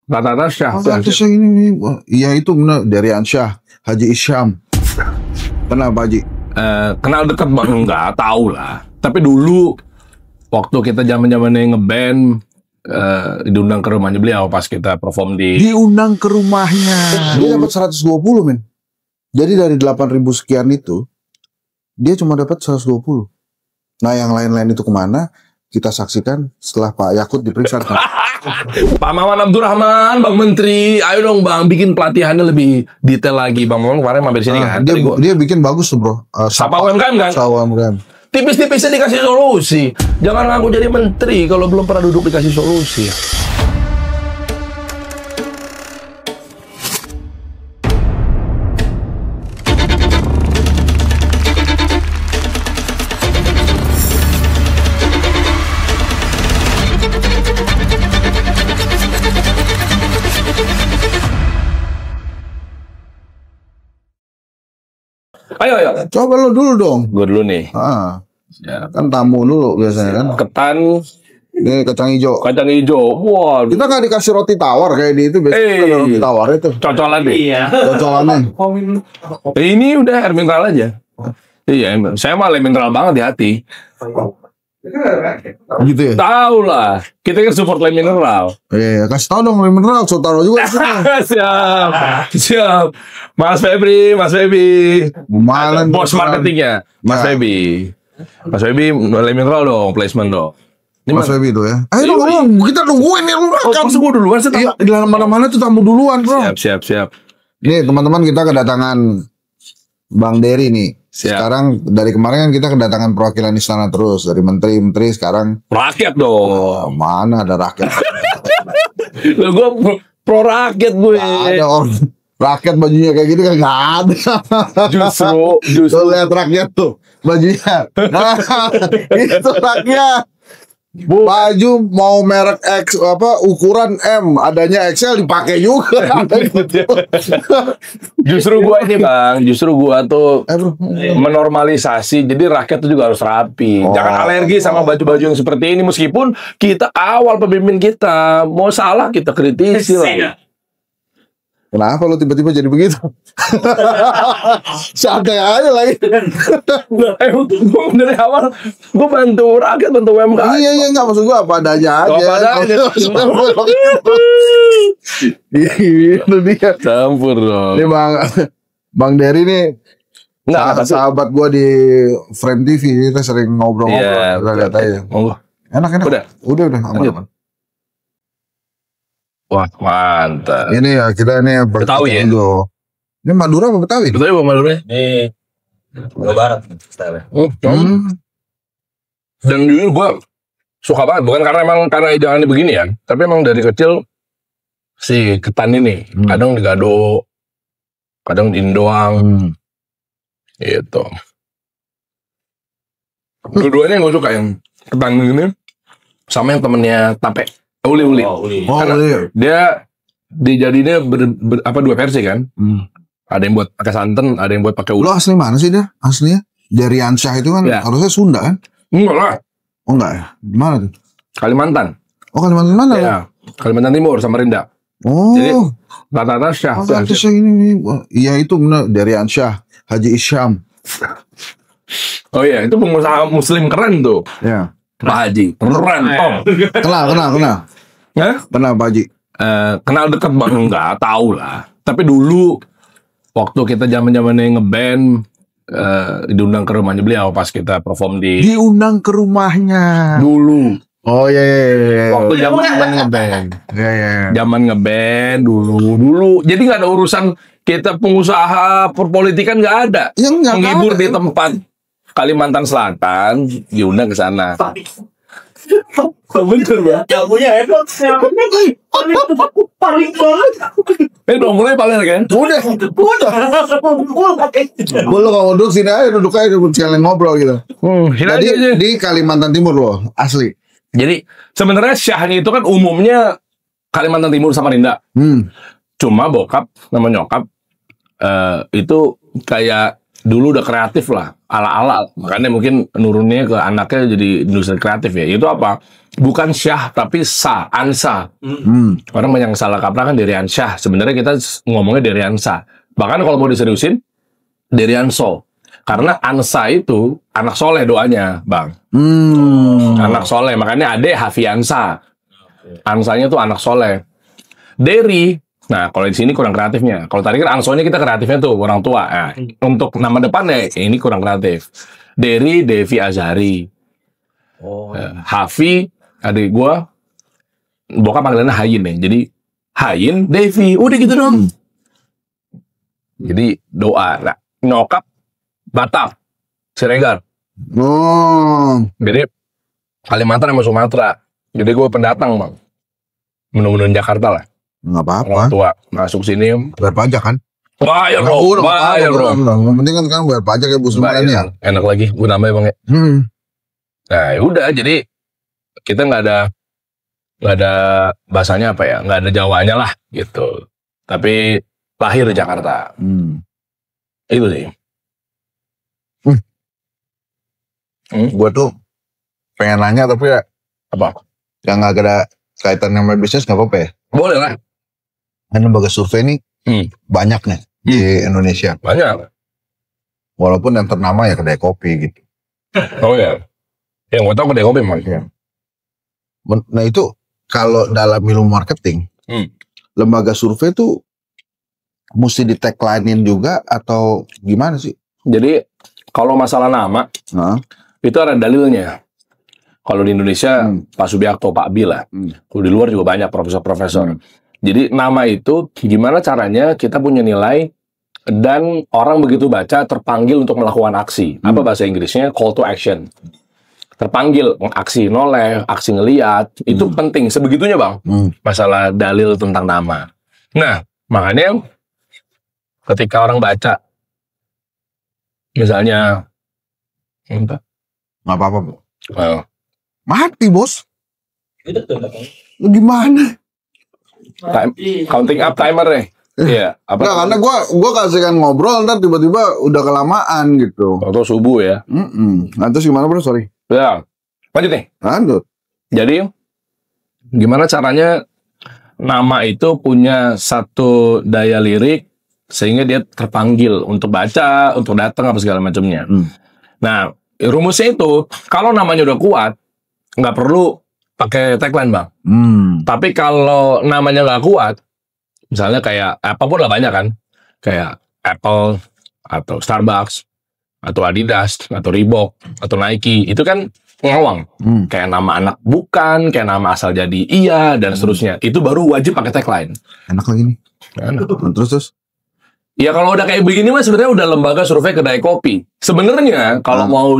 Rata-rata Syah. Syah ini, iya itu benar dari Ansyah, Haji Isyam. Kenapa Haji? Kenal dekat bang? Enggak, tahu lah. Tapi dulu waktu kita zaman-zamannya ngeband, diundang ke rumahnya beliau pas kita perform diundang ke rumahnya. Dia dapat 120 men. Jadi dari 8.000 sekian itu dia cuma dapat 120. Nah yang lain-lain itu kemana? Kita saksikan setelah Pak Yakut diperiksa. Pak Maman Abdurrahman, Bang Menteri, ayo dong Bang, bikin pelatihannya lebih detail lagi. Bang Maman kemarin mampir sini kan. Dia bikin bagus tuh bro. Sapa UMKM kan? Sapa UMKM. Tipis-tipisnya dikasih solusi. Jangan ngaku jadi menteri kalau belum pernah duduk dikasih solusi. Ayo. Coba lo dulu dong. Gue dulu nih. Ya. Kan tamu dulu biasanya kan. Ketan. Ini kacang hijau. Kacang hijau. Wah. Kita nggak dikasih roti tawar kayak di itu. Biasanya roti tawar itu. Cocolan deh. Iya. Cocolannya. Ini udah air mineral aja. Iya, saya mah air mineral banget di hati. Gitu ya? Tahu lah. Kita kan support lem mineral. Iya, kasih tahu dong lem mineral. So taruh juga. Siap. Mas Febri. Malan bos marketingnya. Mas Febri. Mas Febri lem mineral dong, placement dong. Ini Mas Febri itu ya. Ayo dong, kita nungguin nih lu makan. Masa gue duluan sih? Iya, di mana-mana tuh tamu duluan bro. Siap. Nih teman-teman, kita kedatangan Bang Dery nih. Siap. Sekarang dari kemarin kan kita kedatangan perwakilan istana terus, dari menteri sekarang rakyat dong. Mana ada rakyat? Loh, gue pro rakyat gue. Ada orang rakyat bajunya kayak gitu kan nggak ada. Justru lihat rakyat tuh bajunya. Itu rakyat. Baju mau merek X ukuran M, adanya XL dipakai juga. Justru gua ini Bang, gua tuh menormalisasi. Jadi rakyat tuh juga harus rapi. Jangan alergi sama baju-baju yang seperti ini. Meskipun kita awal pemimpin kita mau salah kita kritisi lah. Kenapa lo tiba-tiba jadi begitu? Santai aja lagi. Dari awal gue bantu rakyat, bantu UMKM. Iya enggak, maksud gue apa adanya aja. Itu dia. Campur dong. Ini Bang Dery nih. Sahabat gue di Frame TV, kita sering ngobrol-ngobrol. Kita lihat aja. Enak. Udah aman. Wah, mantap. Ini ya, kita ini Betawi ya? Ini Madura apa Betawi? Betawi apa Madura? Ini Jawa Barat style. Dan dulu gue suka banget, bukan karena idealnya begini ya, tapi emang dari kecil si ketan ini kadang digado, kadang diindoang, gitu. Dua-duanya gue suka, yang ketan ini sama yang temennya tape. Uli. Dia dijadinya dua versi kan. Ada yang buat pakai santan, ada yang buat pakai uli. Lo asli mana sih dia? Aslinya dari Ansyah itu kan harusnya Sunda kan? Enggak lah. Oh enggak ya? Mana tuh? Kalimantan. Oh Kalimantan mana? Ya, Kalimantan Timur, Samarinda. Oh. Jadi rata-rata Syah. Syah ini. Iya itu benar dari Ansyah, Haji Isyam. Oh iya, itu pengusaha muslim keren tuh. Ya. Pak Haji, keren, Tom. Kenal. Kenal Pak Haji? Kenal dekat bang? Enggak, tahu lah. Tapi dulu waktu kita zaman-zamannya ngeband, diundang ke rumahnya beliau pas kita perform diundang ke rumahnya dulu. Oh iya. Waktu zaman ngeband. Iya. Zaman ngeband dulu. Jadi nggak ada urusan kita pengusaha perpolitikan, nggak ada. Menghibur di tempat Kalimantan Selatan, diundang ke sana. Bener ya? Gak punya hebat. Paling banget. Udah mulai paling kan? Udah. Lo kalau duduk sini aja, duduk aja sekalian ngobrol gitu. Jadi di Kalimantan Timur loh, asli. Jadi sebenarnya Syahnya itu kan umumnya Kalimantan Timur Samarinda. Cuma bokap sama nyokap itu kayak dulu udah kreatif lah, ala-ala. Makanya mungkin nurunnya ke anaknya jadi industri kreatif ya. Itu apa? Bukan Syah tapi Ansa. Orang banyak salah kaprah kan Derian Syah. Sebenarnya kita ngomongnya Derian Sa. Bahkan kalau mau diseriusin Derian So. Karena Ansa itu anak soleh doanya, Bang. Anak soleh. Makanya Ade Hafiansa. Ansanya tuh anak soleh. Deri, nah kalau di sini kurang kreatifnya. Kalau tadi kan Ansonya kita kreatifnya tuh orang tua. Nah, untuk nama depannya ini kurang kreatif. Deri Devi Azhari. Hafi adik gua, bokap panggilannya Hayin nih. Jadi Hayin Devi, udah gitu dong. Jadi doa. Nah, nyokap Batak, Siregar. Jadi Kalimantan sama Sumatera. Jadi gue pendatang, Bang. Menu-menu Jakarta lah. Nggak apa-apa. Orang tua masuk sini. Bayar pajak kan? Bayar bro. Yang penting kan bayar pajak ya Bu semuanya ya. Enak lagi, gue nambah Bang ya. Nah udah, jadi kita nggak ada bahasanya apa ya, nggak ada Jawanya lah gitu. Tapi lahir di Jakarta. Itu sih. Gue tuh pengen nanya tapi ya Apa? yang nggak ada kaitan sama bisnis nggak apa-apa ya? Boleh lah. Kan lembaga survei ini banyak nih di Indonesia. Banyak. Walaupun yang ternama ya kedai kopi gitu. Oh ya. Yang gue tau kedai kopi Bang. Nah itu kalau dalam ilmu marketing, lembaga survei tuh mesti di tagline-in juga atau gimana sih? Jadi kalau masalah nama itu ada dalilnya. Kalau di Indonesia Pak Subiakto, Pak Bila. Kalau di luar juga banyak profesor-profesor. Jadi nama itu gimana caranya kita punya nilai dan orang begitu baca terpanggil untuk melakukan aksi. Apa bahasa Inggrisnya? Call to action. Terpanggil aksi noleh, aksi ngeliat. Itu penting. Sebegitunya Bang. Masalah dalil tentang nama. Nah, makanya ketika orang baca misalnya nggak apa-apa Bu. Mati bos. Lu gimana? Counting up timer nih. Iya. Apa? Nah, karena gua kasihkan ngobrol, ntar tiba-tiba udah kelamaan gitu. Atau subuh ya. Nah, terus gimana bro? Sorry. Ya. Lanjut nih. Lanjut. Jadi gimana caranya nama itu punya satu daya lirik sehingga dia terpanggil untuk baca, untuk datang apa segala macamnya. Nah, rumusnya itu kalau namanya udah kuat nggak perlu pakai tagline Bang. Tapi kalau namanya nggak kuat, misalnya kayak apapun lah banyak kan, kayak Apple atau Starbucks atau Adidas atau Reebok atau Nike, itu kan ngawang. Kayak nama anak bukan, kayak nama asal jadi iya dan seterusnya. Itu baru wajib pakai tagline. Enak lagi nih. Enak. Terus. Ya kalau udah kayak begini mah sebenarnya udah lembaga survei kedai kopi. Sebenarnya kalau mau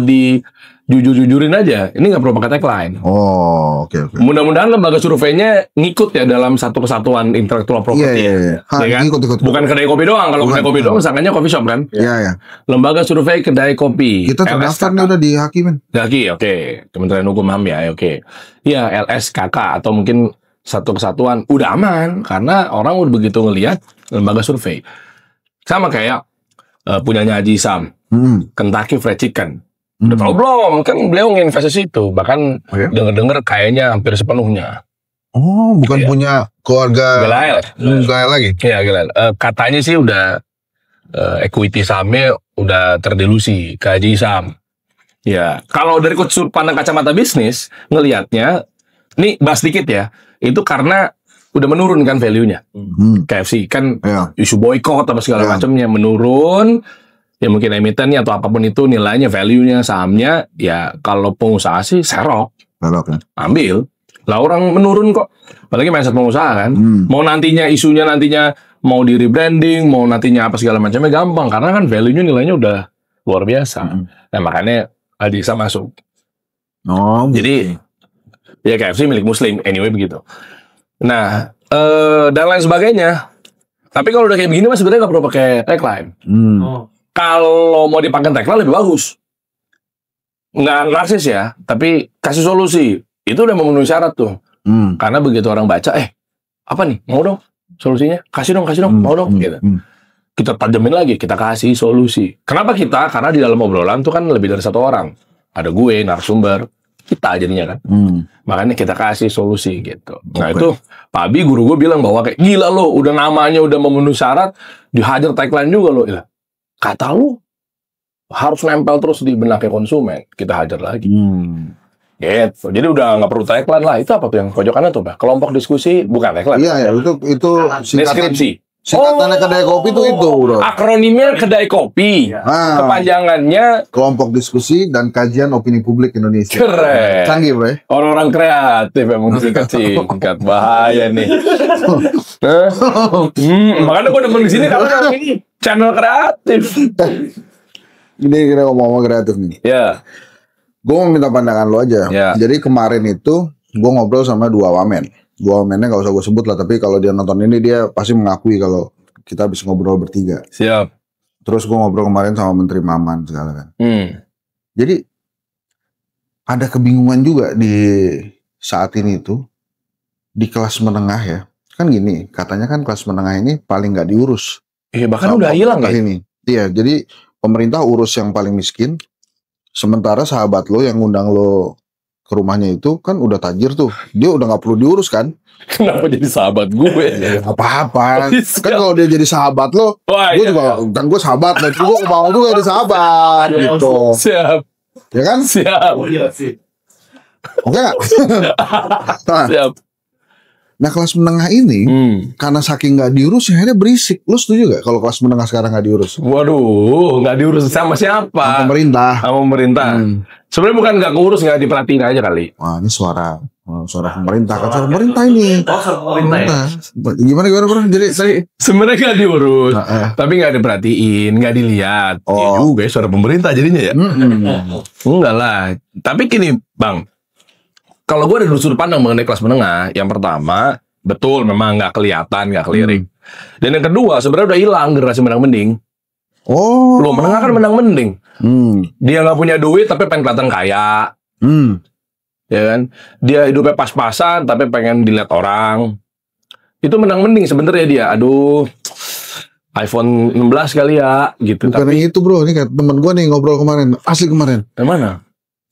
jujur-jujurin aja, ini nggak perlu pakai tagline. Oh, oke. Mudah-mudahan lembaga surveinya ngikut ya dalam satu kesatuan intellectual property. Iya. Ya kan? Ikut. Bukan kedai kopi doang. Kalau kedai kopi doang, sangkanya coffee shop kan? Iya. Lembaga survei kedai kopi. Kita terdaftar nih udah di Haki, men. Haki, oke. Kementerian Hukum HAM ya, oke. Iya, LSKK atau mungkin satu kesatuan udah aman karena orang udah begitu ngelihat lembaga survei. Sama kayak punyanya Haji Sam, Kentucky Fried Chicken. Udah tau belum? Kan beliau nginvest di situ. Bahkan denger-denger kayaknya hampir sepenuhnya. Oh, bukan punya keluarga Gelael lagi? Iya, Gelael. Katanya sih udah equity sahamnya udah terdelusi ke Haji Sam. Ya, kalau dari sudut pandang kacamata bisnis, ngelihatnya, nih bahas dikit ya, itu karena udah menurun kan value-nya. KFC kan isu boykot apa segala macamnya menurun. Ya mungkin emitennya atau apapun itu nilainya, value-nya, sahamnya, ya kalau pengusaha sih serok ya. Ambil. Lah orang menurun kok. Apalagi mindset pengusaha kan. Mau nantinya isunya mau di rebranding, mau nantinya apa segala macamnya gampang karena kan value-nya nilainya udah luar biasa. Nah makanya Adisa masuk. Oh, jadi ya KFC milik Muslim anyway begitu. Nah, dan lain sebagainya. Tapi kalau udah kayak begini mas sebenarnya nggak perlu pakai tagline. Kalau mau dipakai tagline lebih bagus. Nggak narsis ya, tapi kasih solusi. Itu udah memenuhi syarat tuh. Karena begitu orang baca, apa nih? Mau dong solusinya? Kasih dong, mau dong. Gitu. kita tajamin lagi, kita kasih solusi. Kenapa kita? Karena di dalam obrolan tuh kan lebih dari satu orang. Ada gue, narasumber, kita jadinya kan. Makanya kita kasih solusi gitu. Nah itu Pak Abi guru gue bilang bahwa kayak gila lo, udah namanya udah memenuhi syarat, dihajar tagline juga lo. Ya, kata lu harus nempel terus di benaknya konsumen. Kita hajar lagi. Gitu. Jadi udah nggak perlu tagline lah. Itu apa tuh yang pojokannya tuh, Pak? Kelompok diskusi bukan tagline. Iya, itu Deskripsi. Singkatannya kedai kopi itu bro. Akronimnya kedai kopi. Kepanjangannya kelompok diskusi dan kajian opini publik Indonesia. Keren. Canggih bro. Orang-orang kreatif emang singkat bahaya nih. Makanya gue demen di sini karena ini channel kreatif. Ini kita ngomong kreatif nih. Ya. Gue mau minta pandangan lo aja. Jadi kemarin itu gue ngobrol sama dua wamen. Dua wamennya gak usah gue sebut lah, tapi kalau dia nonton ini dia pasti mengakui kalau kita habis ngobrol bertiga. Siap. Terus gue ngobrol kemarin sama Menteri Maman segala kan. Jadi ada kebingungan juga di saat ini tuh di kelas menengah ya. Kan gini, katanya kan kelas menengah ini paling gak diurus. Bahkan udah hilang ya. Ini. Iya, jadi pemerintah urus yang paling miskin. Sementara sahabat lo yang ngundang lo ke rumahnya itu kan udah tajir tuh, dia udah nggak perlu diurus kan? Kenapa jadi sahabat gue? Ya, apa-apa. Kan kalau dia jadi sahabat lo, gue juga kan gue sahabat, dan gue mau juga jadi sahabat gitu. Siap. Ya kan? Siap. Oke nggak? Siap. Nah kelas menengah ini karena saking nggak diurus, akhirnya berisik. Lo setuju gak kalau kelas menengah sekarang nggak diurus? Waduh, nggak diurus sama siapa? Sama pemerintah. Sama pemerintah. Sebenarnya bukan nggak ngurus, nggak diperhatiin aja kali. Wah ini suara pemerintah kan, suara pemerintah ini. Pemerintah. Gimana bro? Jadi sebenarnya nggak diurus, tapi nggak diperhatiin, nggak dilihat. Ya juga ya, suara pemerintah jadinya ya. Enggak lah. Tapi gini, Bang. Kalau gue ada sudut pandang mengenai kelas menengah, yang pertama, betul memang nggak kelihatan, nggak kelirik. Dan yang kedua, sebenarnya udah hilang generasi menang mending. Lo menengah kan menang mending. Dia nggak punya duit tapi pengen kelihatan kaya. Ya kan? Dia hidupnya pas-pasan tapi pengen dilihat orang. Itu menang mending sebenarnya dia. Aduh, iPhone 16 kali ya, gitu. Bukan tapi itu bro, ini kayak temen gue nih ngobrol kemarin, asli kemarin. Yang mana?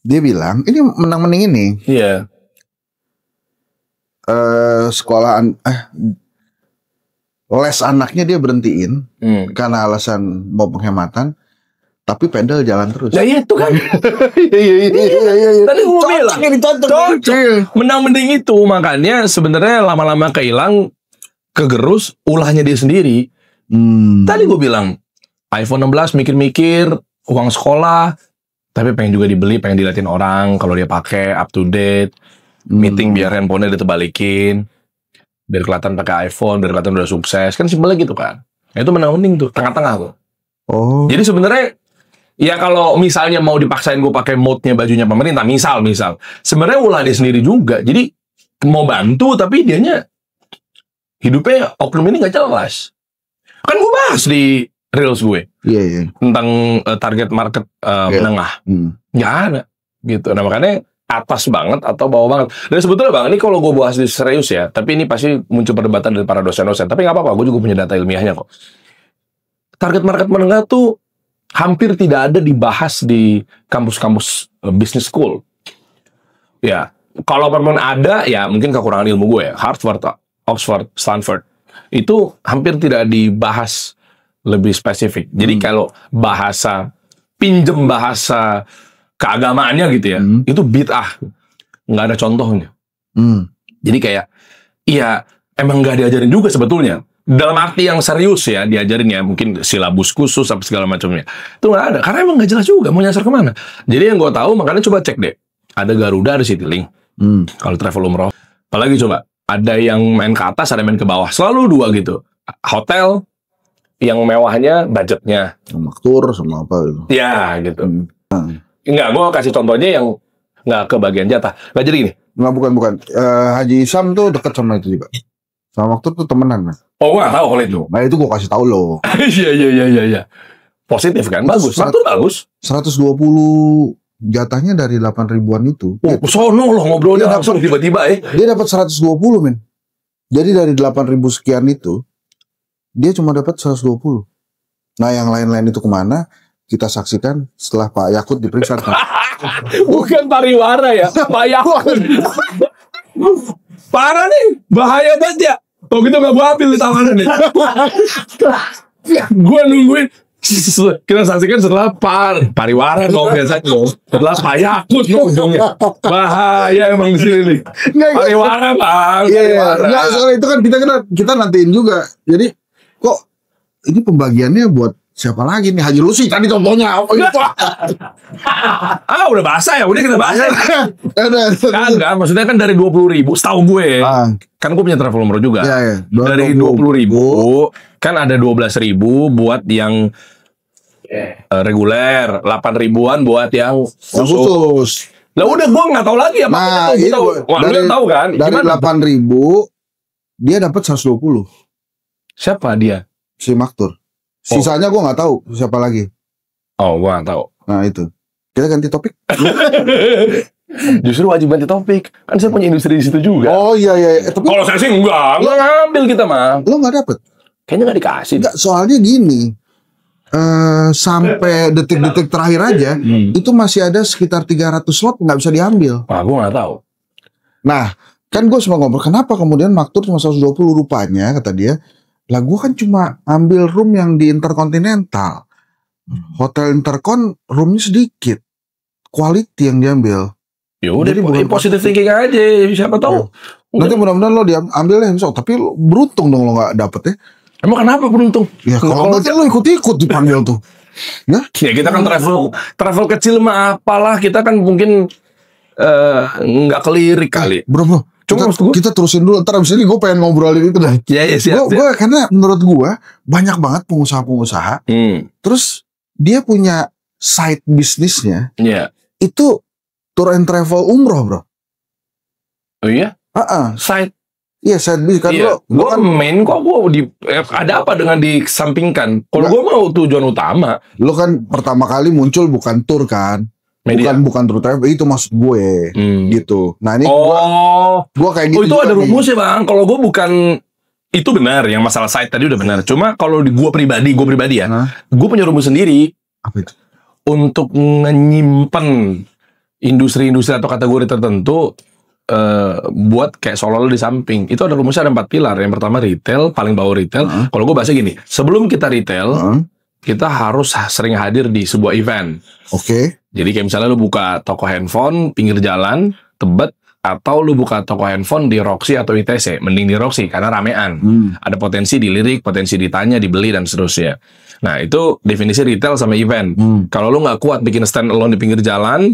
Dia bilang, ini menang mending ini. Iya. Sekolahan, les anaknya dia berhentiin karena alasan mau penghematan, tapi pedal jalan terus. Ya itu kan. Iya. Tadi gue bilang. Cocok. Menang mending itu, makanya sebenarnya lama-lama kehilang, kegerus ulahnya dia sendiri. Tadi gue bilang, iPhone 16 mikir-mikir, uang sekolah, tapi pengen juga dibeli, pengen diliatin orang kalau dia pakai up to date, meeting biar handphonenya ditebalikin, biar kelihatan pakai iPhone, biar kelihatan udah sukses, kan simpelnya gitu kan. Nah, itu menang mending tuh, tengah-tengah tuh. Jadi sebenarnya ya kalau misalnya mau dipaksain gue pakai mode-nya bajunya pemerintah, misal, sebenarnya ulah dia sendiri juga. Jadi mau bantu tapi dianya hidupnya oknum ini nggak jelas. Kan gue bahas di Reels gue tentang target market menengah, nggak ada gitu. Nah makanya atas banget atau bawah banget. Dan sebetulnya Bang, ini kalau gue bahas di serius ya, tapi ini pasti muncul perdebatan dari para dosen-dosen. Tapi nggak apa-apa, gue juga punya data ilmiahnya kok. Target market menengah tuh hampir tidak ada dibahas di kampus-kampus business school. Ya, kalau memang ada, ya mungkin kekurangan ilmu gue ya. Harvard, Oxford, Stanford itu hampir tidak dibahas lebih spesifik. Jadi kalau pinjem bahasa keagamaannya gitu ya, itu bid'ah, nggak ada contohnya. Jadi kayak, iya emang nggak diajarin juga sebetulnya. Dalam arti yang serius ya diajarin ya, mungkin silabus khusus apa segala macamnya. Itu nggak ada, karena emang nggak jelas juga mau nyasar kemana. Jadi yang gue tahu, makanya coba cek deh. Ada Garuda, ada Citylink. Kalau travel umroh. Apalagi coba, ada yang main ke atas, ada yang main ke bawah. Selalu dua gitu. Hotel, yang mewahnya budgetnya maktur sama apa gitu. Ya gitu. Enggak, gue kasih contohnya yang nggak kebagian jatah. Nggak jadi gini. Nggak, bukan. Haji Isam tuh dekat sama itu juga. Sama maktur tuh temenan kan. Oh, gue nggak tahu kalau itu. Nah itu gue kasih tahu lo. Iya. Positif kan? Bagus. Maktur bagus. 120 jatahnya dari 8.000-an itu. Sono loh ngobrolnya langsung tiba-tiba Dia dapat 120 men. Jadi dari 8.000 sekian itu, dia cuma dapat 120. Nah, yang lain-lain itu kemana? Kita saksikan setelah Pak Yakut diperiksa. Bukan pariwara ya, Pak Yakut. Parah nih, bahaya banget ya. Oh gitu gak gue ambil di tawanan nih. Gue nungguin. Kita saksikan setelah pariwara dong biasanya dong. Setelah Pak Yakut dong ujungnya. Bahaya emang di sini nih. Pariwara bang. Iya. Nggak, soalnya itu kan kita nantiin juga. Jadi kok ini pembagiannya buat siapa lagi nih? Haji Lusi tadi contohnya. Udah basah ya, udah kita bahas. Kan, maksudnya kan dari 20.000, setahu gue. Kan gue punya travel nomor juga. Iya. Dari 20.000, kan ada 12.000 buat yang reguler, 8.000-an buat yang khusus. Lah udah gue nggak tahu lagi apa. Nah, itu lu tahu kan? Dari 8.000 dia dapat 120. Siapa dia? Si Maktur. Sisanya gue nggak tahu siapa lagi. Oh, gue nggak tahu. Nah itu. Kita ganti topik. Justru wajib ganti topik. Kan saya punya industri di situ juga. Oh iya. Tapi kalau saya sih enggak ngambil kita mah. Lo nggak dapet? Kayaknya nggak dikasih. Enggak, soalnya gini. Sampai detik-detik terakhir aja itu masih ada sekitar 300 slot nggak bisa diambil. Wah, gue nggak tahu. Nah, kan gue sempat ngobrol kenapa kemudian Maktur cuma 120 rupanya kata dia. Lah gue kan cuma ambil room yang di Intercontinental. Hotel Intercon roomnya sedikit. Quality yang diambil. Ya udah, positive thinking aja, siapa tahu. Nanti mudah-mudahan lo diambil deh, tapi lo beruntung dong lo nggak dapet ya. Emang kenapa beruntung? Ya kalau nanti lo ikut-ikut dipanggil tuh. Ya kita kan travel kecil mah apalah, kita kan mungkin nggak kelirik kali. Bro. Cuma kita terusin dulu. Ntar abis ini gue pengen ngobrolin itu dah. Iya, siap. Gue karena menurut gue banyak banget pengusaha-pengusaha. Terus dia punya side bisnisnya. Iya. Itu tour and travel umroh, bro. Oh iya? Side. Iya, side bisnis kan. Iya. Gue kan main kok ada apa dengan disampingkan? Kalau gue mau tujuan utama. Lo kan pertama kali muncul bukan tour kan. Media. Bukan tour travel, itu maksud gue gitu. Nah ini gue kayak gitu. Oh itu ada rumusnya bang. Kalau gue bukan, itu benar yang masalah site tadi udah benar. Cuma kalau gue pribadi ya, gue punya rumus sendiri. Apa itu? Untuk menyimpan industri-industri atau kategori tertentu buat kayak solo di samping. Itu ada rumusnya, ada 4 pilar. Yang pertama retail, paling bawah retail. Kalau gue bahasnya gini, sebelum kita retail, kita harus sering hadir di sebuah event. Oke. Jadi kayak misalnya lu buka toko handphone pinggir jalan, Tebet, atau lu buka toko handphone di Roxy atau ITC, mending di Roxy karena ramean. Ada potensi dilirik, potensi ditanya, dibeli dan seterusnya. Nah itu definisi retail sama event. Kalau lu nggak kuat bikin stand alone di pinggir jalan,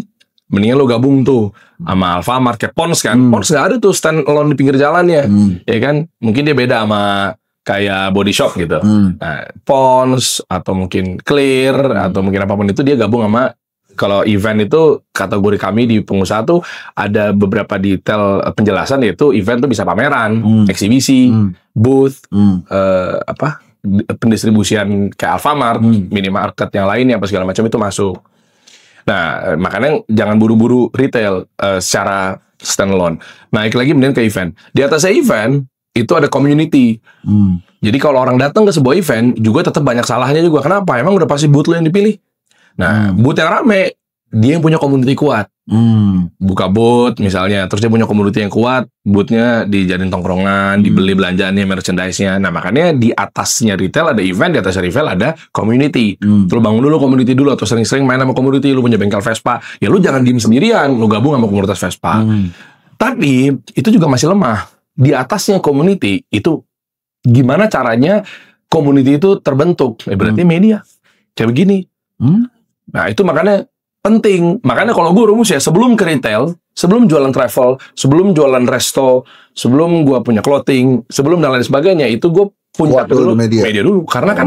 mendingan lu gabung tuh sama Alfamart, kayak Pons kan. Pons nggak ada tuh stand alone di pinggir jalannya, ya kan? Mungkin dia beda sama kayak body shop gitu. Nah, Pons atau mungkin Clear atau mungkin apapun itu dia gabung sama. Kalau event itu kategori kami di pengusaha tuh ada beberapa detail penjelasan, yaitu event tuh bisa pameran, eksibisi, booth, pendistribusian kayak Alfamart, minimarket yang lainnya apa segala macam itu masuk. Nah, makanya jangan buru-buru retail secara standalone. Naik lagi mending ke event. Di atasnya event itu ada community. Jadi kalau orang datang ke sebuah event juga tetap banyak salahnya juga. Kenapa? Emang udah pasti booth lo yang dipilih. Nah, booth yang rame, dia yang punya community kuat. Buka booth misalnya, terus dia punya community yang kuat, boothnya dijadiin tongkrongan, dibeli belanjaannya, merchandise-nya. Nah, makanya di atasnya retail ada event, di atasnya retail ada community. Lu bangun dulu community dulu, atau sering-sering main sama community. Lu punya bengkel Vespa, ya lu jangan diem sendirian, lu gabung sama komunitas Vespa. Tapi itu juga masih lemah. Di atasnya community itu gimana caranya community itu terbentuk? Berarti media kayak begini. Nah itu makanya penting. Makanya kalau gue rumus ya, sebelum ke retail, sebelum jualan travel, sebelum jualan resto, sebelum gue punya clothing, sebelum dan lain sebagainya, itu gue punya dulu media dulu. Karena kan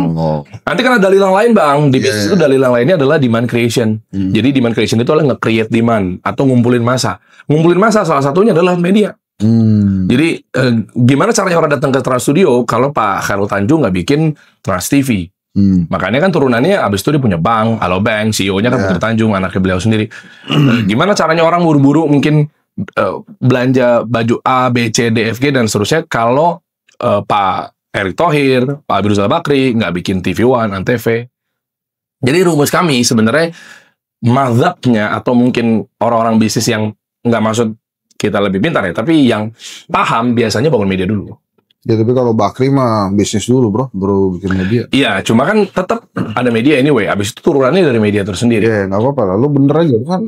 nanti kan ada dalil yang lain bang. Di bisnis itu dalil yang lainnya adalah demand creation. Jadi demand creation itu adalah nge-create demand atau ngumpulin massa. Ngumpulin massa salah satunya adalah media. Jadi gimana caranya orang datang ke Trans Studio kalau Pak Khairul Tanjung nggak bikin Trans TV? Makanya kan turunannya abis itu dia punya bank, Halo Bank, CEO-nya kan Putri Tanjung, anaknya beliau sendiri. Gimana caranya orang buru-buru mungkin belanja baju A, B, C, D, F, G dan seterusnya kalau Pak Erick Thohir, Pak Abu Rizal Bakri, nggak bikin TV One, Antv. Jadi rumus kami sebenarnya mazhabnya atau mungkin orang-orang bisnis yang nggak maksud kita lebih pintar ya, tapi yang paham biasanya bangun media dulu. Ya tapi kalau Bakri mah bisnis dulu bro, baru bikin media. Iya, cuma kan tetap ada media anyway. Abis itu turunannya dari media tersendiri. Iya, nggak apa-apa lah. Lu bener aja kan.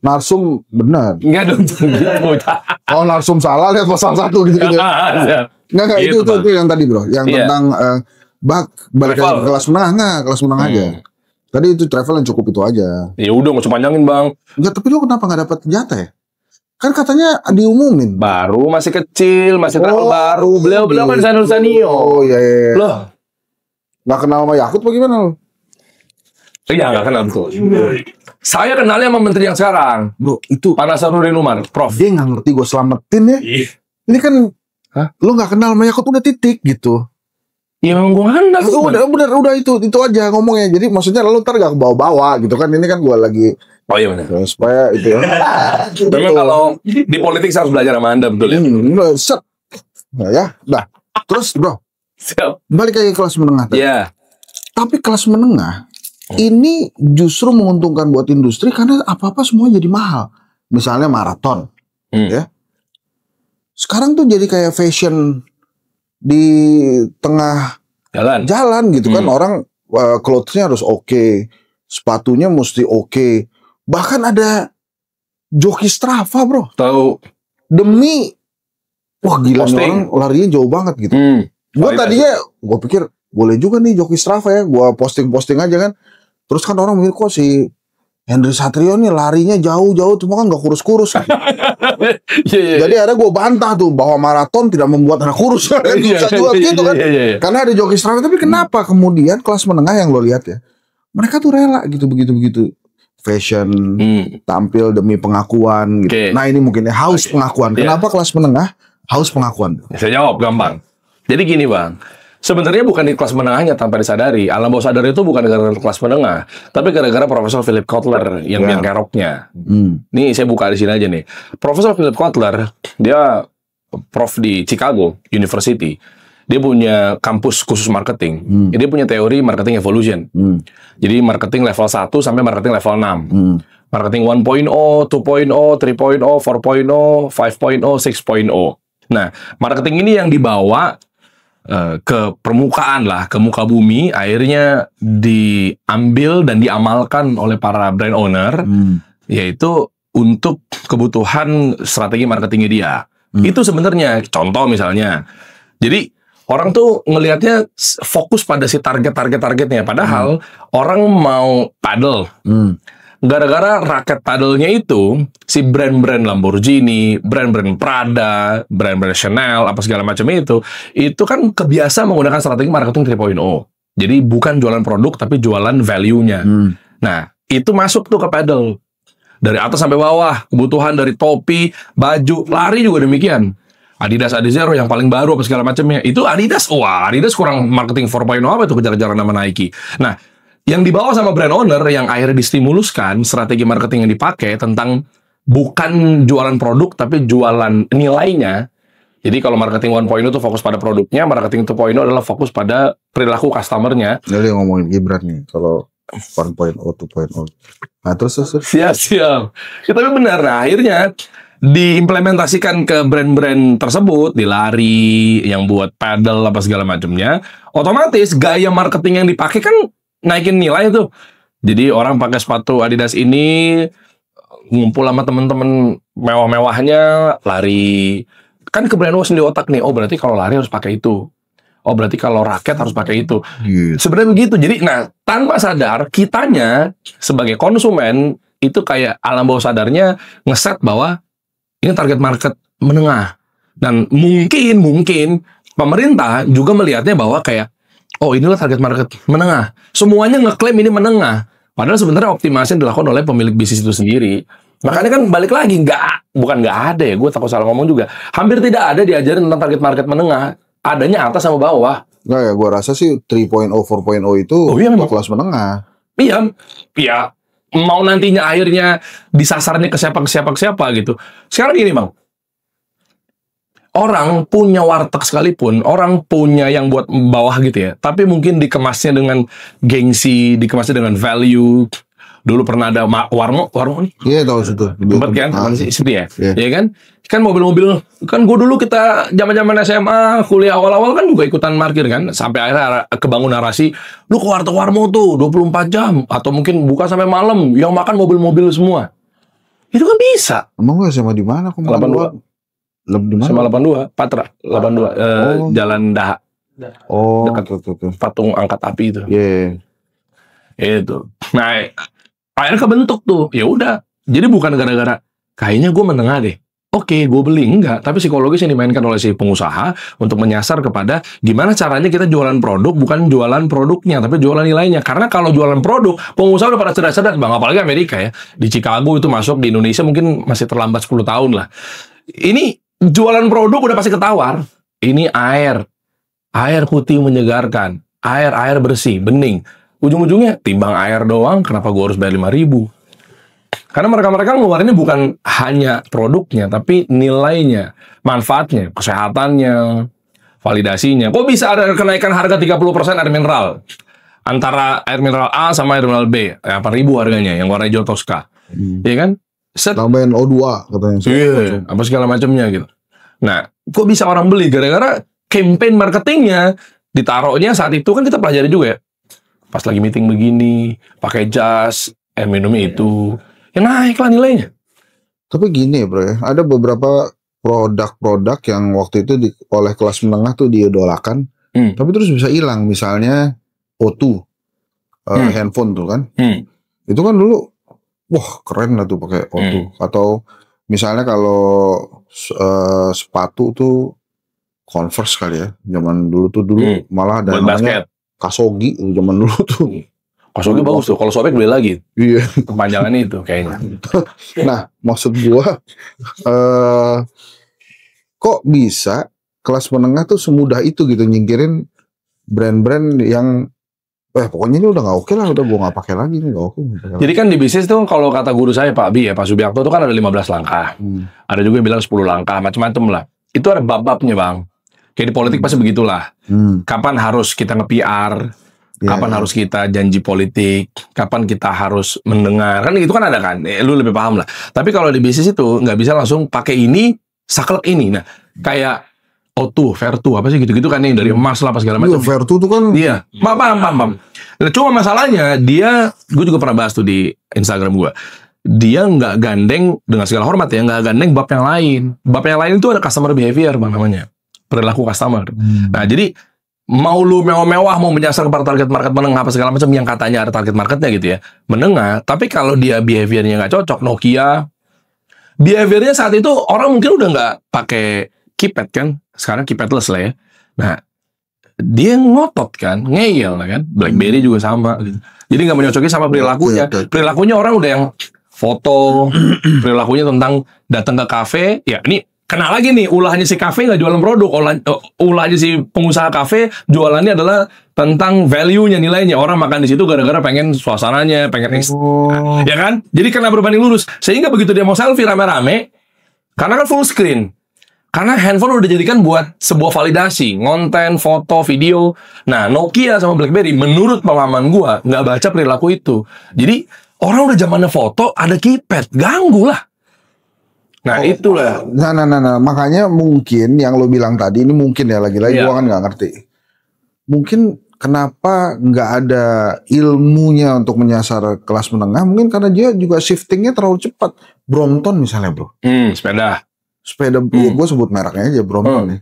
Narsum benar. Enggak dong. Oh Narsum salah lihat pasal 1 gitu. Nggak Gitu, itu yang tadi bro, yang tentang balik ke kelas menengah, kelas menengah aja. Tadi itu travel yang cukup itu aja. Ya udah nggak usah panjangin bang. Enggak, tapi lu kenapa nggak dapat jatah ya? Kan katanya diumumin. Baru masih kecil, masih travel baru. Beliau kan senior. Oh iya. Loh, nggak kenal sama Yakut bagaimana lu? Iya nggak kenal betul. Saya kenalnya sama menteri yang sekarang. Bro, itu Pak Nasaruddin Umar, Prof. Dia nggak ngerti gue selamatin ya. Ini kan lu nggak kenal sama Yakut udah titik gitu. Iya memang gue kenal. Udah itu aja ngomongnya. Jadi maksudnya lu ntar gak bawa-bawa gitu kan. Ini kan gue lagi. Oh iya benar. Supaya itu ya. Memang kalau di politik harus belajar sama Anda betul ya. Set. Nah ya. Nah. Terus bro. Siap. Balik ke kelas menengah. Iya. Tapi kelas menengah ini justru menguntungkan buat industri karena apa-apa semua jadi mahal. Misalnya maraton. Ya. Sekarang tuh jadi kayak fashion di tengah jalan gitu kan. Orang clothes-nya harus oke. Sepatunya mesti oke. Bahkan ada joki Strava bro. Tahu. Demi wah gila nih orang larinya jauh banget gitu. Gue tadinya gue pikir boleh juga nih joki Strava ya. Gue posting aja kan. Terus kan orang mikir kok si Henry Satrio nih larinya jauh-jauh cuma kan gak kurus-kurus. Jadi akhirnya gue bantah tuh bahwa maraton tidak membuat anak kurus. Bisa juga gitu kan. Karena ada joki Strava. Tapi kenapa kemudian kelas menengah yang lo lihat ya, mereka tuh rela gitu begitu fashion tampil demi pengakuan gitu. Nah ini mungkin haus pengakuan. Kenapa kelas menengah haus pengakuan? Saya jawab gampang. Jadi gini bang, sebenarnya bukan di kelas menengahnya tanpa disadari. Alam bawah sadar itu bukan gara-gara kelas menengah, tapi gara-gara Profesor Philip Kotler yang keroknya. Nih saya buka di sini aja nih. Profesor Philip Kotler dia prof di Chicago University. Dia punya kampus khusus marketing. Dia punya teori marketing evolution. Jadi marketing level 1 sampai marketing level 6. Marketing 1.0, 2.0, 3.0, 4.0, 5.0, 6.0. Nah, marketing ini yang dibawa ke permukaan lah, ke muka bumi, akhirnya diambil dan diamalkan oleh para brand owner, yaitu untuk kebutuhan strategi marketingnya dia. Itu sebenarnya contoh misalnya. Jadi orang tuh ngelihatnya fokus pada si targetnya. Padahal orang mau paddle. Gara-gara raket paddle-nya itu, si brand-brand Lamborghini, brand-brand Prada, brand-brand Chanel, apa segala macam itu kan kebiasa menggunakan strategi marketing 3.0. Jadi bukan jualan produk, tapi jualan value-nya. Nah, itu masuk tuh ke paddle. Dari atas sampai bawah, kebutuhan dari topi, baju, lari juga demikian. Adidas Adizero yang paling baru apa segala macamnya. Itu Adidas, Adidas kurang marketing 4.0 apa itu kejar-kejaran sama Nike. Nah, yang dibawa sama brand owner yang akhirnya distimuluskan strategi marketing yang dipakai tentang bukan jualan produk tapi jualan nilainya. Jadi kalau marketing 1.0 itu fokus pada produknya, marketing 2.0 adalah fokus pada perilaku customernya. Jadi ngomongin Gibran nih, kalau 1.0, 2.0. Nah terus. Siap. Ya, tapi benar, nah, akhirnya diimplementasikan ke brand-brand tersebut, di lari, yang buat paddle apa segala macamnya, otomatis gaya marketing yang dipakai kan naikin nilai tuh. Jadi orang pakai sepatu Adidas ini ngumpul sama temen-temen mewah-mewahnya lari. Kan ke brand sendiri otak nih, oh berarti kalau lari harus pakai itu. Oh berarti kalau raket harus pakai itu. Sebenarnya begitu. Jadi nah tanpa sadar kitanya sebagai konsumen itu kayak alam bawah sadarnya ngeset bahwa ini target market menengah. Dan mungkin pemerintah juga melihatnya bahwa kayak, oh inilah target market menengah. Semuanya ngeklaim ini menengah. Padahal sebenarnya optimasi yang dilakukan oleh pemilik bisnis itu sendiri. Makanya kan balik lagi, bukan nggak ada ya, gue takut salah ngomong juga. Hampir tidak ada diajarin tentang target market menengah. Adanya atas sama bawah. Nggak ya, gue rasa sih 3.0, 4.0 itu kelas menengah. Iya. Mau nantinya akhirnya disasarnya ke siapa gitu. Sekarang gini bang, orang punya warteg sekalipun, orang punya yang buat bawah gitu ya, tapi mungkin dikemasnya dengan gengsi, dikemasnya dengan value. Dulu pernah ada warmo nih. Iya tahu situ. Tempat kan, situ ya, Iya. ya kan? Kan mobil-mobil, kan gue dulu kita zaman-zaman SMA, kuliah awal-awal kan juga ikutan parkir kan, sampai akhirnya kebangun narasi, lu ke warteg warmo tuh 24 jam, atau mungkin buka sampai malam, yang makan mobil-mobil semua. Itu kan bisa. Emang gue sama di mana? 82. Lebih di mana? Sama 82, Patra, 82, Jalan Daha, Oh, dekat patung angkat api itu. Iya. Itu. Nah, akhirnya kebentuk tuh. Ya udah. Jadi bukan gara-gara kayaknya gue menengah deh. Oke, gue beli enggak, tapi psikologis yang dimainkan oleh si pengusaha untuk menyasar kepada gimana caranya kita jualan produk, bukan jualan produknya, tapi jualan nilainya. Karena kalau jualan produk, pengusaha udah pada cerdas-cerdas, Bang. Apalagi Amerika ya. Di Chicago itu masuk, di Indonesia mungkin masih terlambat 10 tahun lah. Ini jualan produk udah pasti ketawar. Ini air. Air putih menyegarkan. Air bersih, bening. Ujung-ujungnya timbang air doang, kenapa gue harus bayar 5.000? Karena mereka ngeluarinnya bukan hanya produknya, tapi nilainya, manfaatnya, kesehatannya, validasinya. Kok bisa ada kenaikan harga 30% air mineral? Antara air mineral A sama air mineral B. 8.000 harganya, yang warna hijau Tosca. Iya kan? Tambahin O2 katanya. Iya, apa segala macamnya gitu. Nah, kok bisa orang beli? Gara-gara campaign marketingnya, ditaruhnya saat itu kan kita pelajari juga ya. Pas lagi meeting begini, pakai jas, air minumnya itu. Ya naik lah nilainya. Tapi gini bro ya, ada beberapa produk-produk yang waktu itu oleh kelas menengah tuh diidolakan, tapi terus bisa hilang. Misalnya O2, handphone tuh kan. Itu kan dulu, wah keren lah tuh pakai O2. Atau misalnya kalau sepatu tuh Converse kali ya, zaman dulu malah ada namanya Kasogi zaman dulu tuh. Kasogi bagus tuh, kalau sobek beli lagi. Iya. Kepanjangannya itu kayaknya. Nah, maksud gua kok bisa kelas menengah tuh semudah itu gitu nyingkirin brand-brand yang pokoknya ini udah nggak oke lah, udah gua nggak pakai lagi nih, nggak oke. Jadi kan di bisnis tuh kalau kata guru saya Pak Bi ya, Pak Subiakto tuh kan ada 15 langkah. Ada juga yang bilang 10 langkah, macam-macam lah. Itu ada bab-babnya Bang. Kayak di politik pasti begitulah. Kapan harus kita nge-PR, kapan harus kita janji politik, kapan kita harus mendengar, kan itu kan ada kan, lu lebih paham lah. Tapi kalau di bisnis itu nggak bisa langsung pakai ini, saklek ini. Nah, kayak O2, Vertu, apa sih gitu-gitu kan yang dari emas lah, apa segala macam. Vertu tuh kan. Iya, paham. Nah, cuma masalahnya gue juga pernah bahas tuh di Instagram gue. Dia nggak gandeng, dengan segala hormat ya, nggak gandeng bab yang lain. Bab yang lain itu ada customer behavior Bang namanya. Perilaku customer. Nah, jadi mau lu mewah-mewah, mau menyasar kepada target market menengah apa segala macam yang katanya ada target marketnya gitu ya, menengah, tapi kalau dia behaviornya nggak cocok, Nokia behaviornya saat itu orang mungkin udah nggak pakai keypad kan, sekarang keypadless lah ya. Nah, dia ngotot kan, ngeyel kan, BlackBerry juga sama gitu. Jadi nggak mencocoki sama perilakunya orang udah yang foto, perilakunya tentang datang ke kafe, ya ini kena lagi nih, ulahnya si kafe nggak jualan produk, ulahnya si pengusaha kafe jualannya adalah tentang value-nya, nilainya. Orang makan di situ gara-gara pengen suasananya, pengen ya kan? Jadi kena berbanding lurus. Sehingga begitu dia mau selfie rame-rame, karena kan full screen. Karena handphone udah dijadikan buat sebuah validasi, konten, foto, video. Nah, Nokia sama BlackBerry, menurut pemahaman gua, nggak baca perilaku itu. Jadi orang udah zamannya foto, ada keypad, ganggu lah. Nah itulah. Nah, makanya mungkin yang lo bilang tadi ini mungkin ya lagi-lagi gua kan nggak ngerti. Mungkin kenapa nggak ada ilmunya untuk menyasar kelas menengah? Mungkin karena dia juga shiftingnya terlalu cepat. Brompton misalnya bro. Sepeda gue sebut mereknya aja Brompton nih.